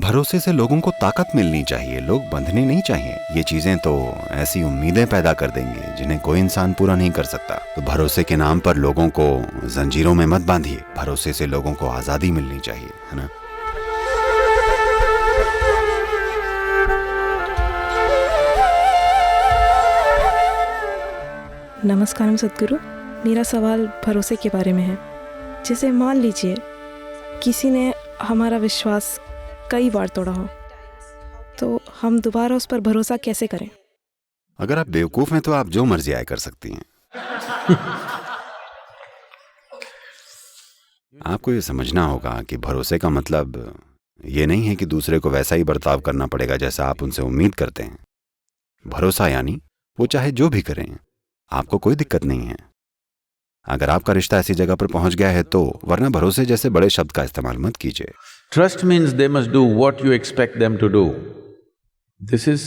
भरोसे से लोगों को ताकत मिलनी चाहिए, लोग बंधने नहीं चाहिए। ये चीजें तो ऐसी उम्मीदें पैदा कर देंगे जिन्हें कोई इंसान पूरा नहीं कर सकता। तो भरोसे के नाम पर लोगों को जंजीरों में मत बांधिए। भरोसे से लोगों को आजादी मिलनी चाहिए, है ना। नमस्कार सदगुरु, मेरा सवाल भरोसे के बारे में है। जैसे मान लीजिए किसी ने हमारा विश्वास कई बार तोड़ा हो, तो हम दोबारा उस पर भरोसा कैसे करें? अगर आप बेवकूफ हैं तो आप जो मर्जी आए कर सकती हैं। आपको ये समझना होगा कि भरोसे का मतलब ये नहीं है कि दूसरे को वैसा ही बर्ताव करना पड़ेगा जैसा आप उनसे उम्मीद करते हैं। भरोसा यानी वो चाहे जो भी करें, आपको कोई दिक्कत नहीं है। अगर आपका रिश्ता ऐसी जगह पर पहुंच गया है तो, वरना भरोसे जैसे बड़े शब्द का इस्तेमाल मत कीजिए। Trust means they must do what you expect them to do. This is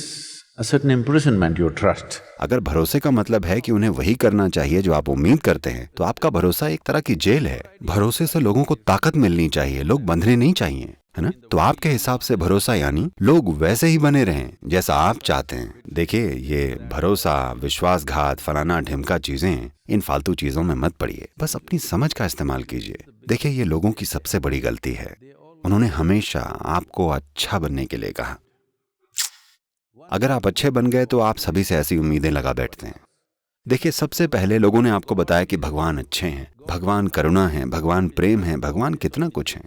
a certain imprisonment, your trust. अगर भरोसे का मतलब है कि उन्हें वही करना चाहिए जो आप उम्मीद करते हैं, तो आपका भरोसा एक तरह की जेल है। भरोसे से लोगों को ताकत मिलनी चाहिए, लोग बंधने नहीं चाहिए, है ना। तो आपके हिसाब से भरोसा यानी लोग वैसे ही बने रहें जैसा आप चाहते हैं। देखिए, ये भरोसा, विश्वासघात, फलाना ढिमका चीजें, इन फालतू चीजों में मत पड़िए। बस अपनी समझ का इस्तेमाल कीजिए। देखिए, ये लोगों की सबसे बड़ी गलती है। उन्होंने हमेशा आपको अच्छा बनने के लिए कहा। अगर आप अच्छे बन गए तो आप सभी से ऐसी उम्मीदें लगा बैठते हैं। देखिए, सबसे पहले लोगों ने आपको बताया कि भगवान अच्छे हैं, भगवान करुणा है, भगवान प्रेम है, भगवान कितना कुछ है।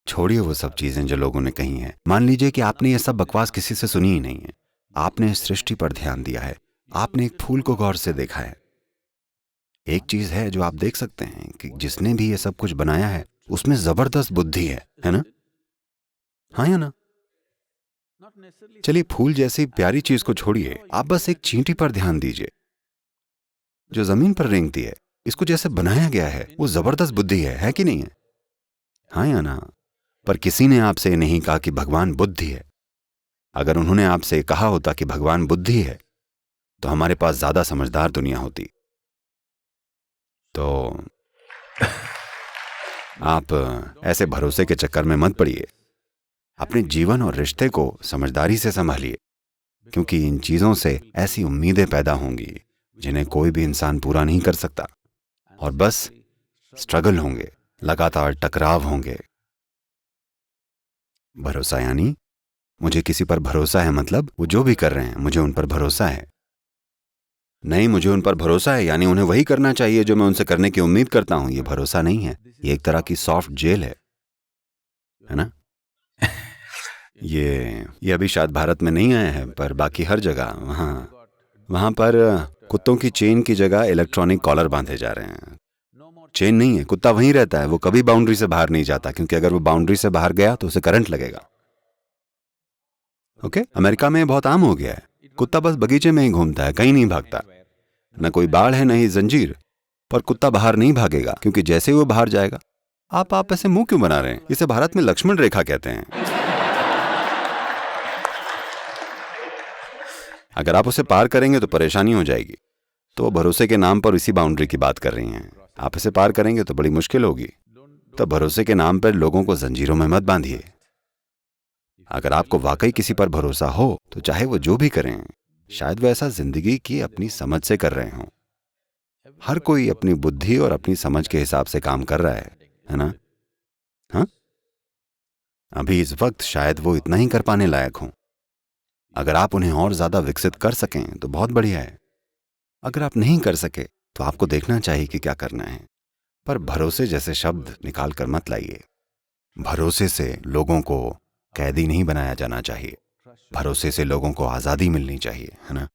छोड़िए वो सब चीजें जो लोगों ने कही हैं। मान लीजिए कि आपने ये सब बकवास किसी से सुनी ही नहीं है। आपने सृष्टि पर ध्यान दिया है, आपने एक फूल को गौर से देखा है। एक चीज है जो आप देख सकते हैं कि जिसने भी ये सब कुछ बनाया है उसमें जबरदस्त बुद्धि है ना। हाँ या ना। चलिए, फूल जैसी प्यारी चीज को छोड़िए, आप बस एक चींटी पर ध्यान दीजिए जो जमीन पर रेंगती है। इसको जैसे बनाया गया है वो जबरदस्त बुद्धि है कि नहीं है? हाँ या ना। पर किसी ने आपसे नहीं कहा कि भगवान बुद्धि है। अगर उन्होंने आपसे कहा होता कि भगवान बुद्धि है तो हमारे पास ज्यादा समझदार दुनिया होती। तो आप ऐसे भरोसे के चक्कर में मत पड़िए। अपने जीवन और रिश्ते को समझदारी से संभालिए, क्योंकि इन चीजों से ऐसी उम्मीदें पैदा होंगी जिन्हें कोई भी इंसान पूरा नहीं कर सकता। और बस स्ट्रगल होंगे, लगातार टकराव होंगे। भरोसा यानी मुझे किसी पर भरोसा है, मतलब वो जो भी कर रहे हैं मुझे उन पर भरोसा है। नहीं, मुझे उन पर भरोसा है यानी उन्हें वही करना चाहिए जो मैं उनसे करने की उम्मीद करता हूं। ये भरोसा नहीं है, ये एक तरह की सॉफ्ट जेल है ना। ये अभी शायद भारत में नहीं आया है, पर बाकी हर जगह वहां पर कुत्तों की चेन की जगह इलेक्ट्रॉनिक कॉलर बांधे जा रहे हैं। चेन नहीं है, कुत्ता वहीं रहता है, वो कभी बाउंड्री से बाहर नहीं जाता, क्योंकि अगर वो बाउंड्री से बाहर गया तो उसे करंट लगेगा। ओके, अमेरिका में बहुत आम हो गया है। कुत्ता बस बगीचे में ही घूमता है, कहीं नहीं भागता। न कोई बाड़ है, न ही जंजीर, पर कुत्ता बाहर नहीं भागेगा, क्योंकि जैसे ही वो बाहर जाएगा। आप ऐसे मुंह क्यों बना रहे हैं? इसे भारत में लक्ष्मण रेखा कहते हैं। अगर आप उसे पार करेंगे तो परेशानी हो जाएगी। तो वो भरोसे के नाम पर इसी बाउंड्री की बात कर रही हैं। आप इसे पार करेंगे तो बड़ी मुश्किल होगी। तो भरोसे के नाम पर लोगों को जंजीरों में मत बांधिए। अगर आपको वाकई किसी पर भरोसा हो तो चाहे वो जो भी करें, शायद वो ऐसा जिंदगी की अपनी समझ से कर रहे हों। हर कोई अपनी बुद्धि और अपनी समझ के हिसाब से काम कर रहा है ना। हाँ, अभी इस वक्त शायद वो इतना ही कर पाने लायक हों। अगर आप उन्हें और ज्यादा विकसित कर सकें तो बहुत बढ़िया है। अगर आप नहीं कर सके तो आपको देखना चाहिए कि क्या करना है। पर भरोसे जैसे शब्द निकाल कर मत लाइए। भरोसे से लोगों को कैदी नहीं बनाया जाना चाहिए। भरोसे से लोगों को आजादी मिलनी चाहिए, है ना।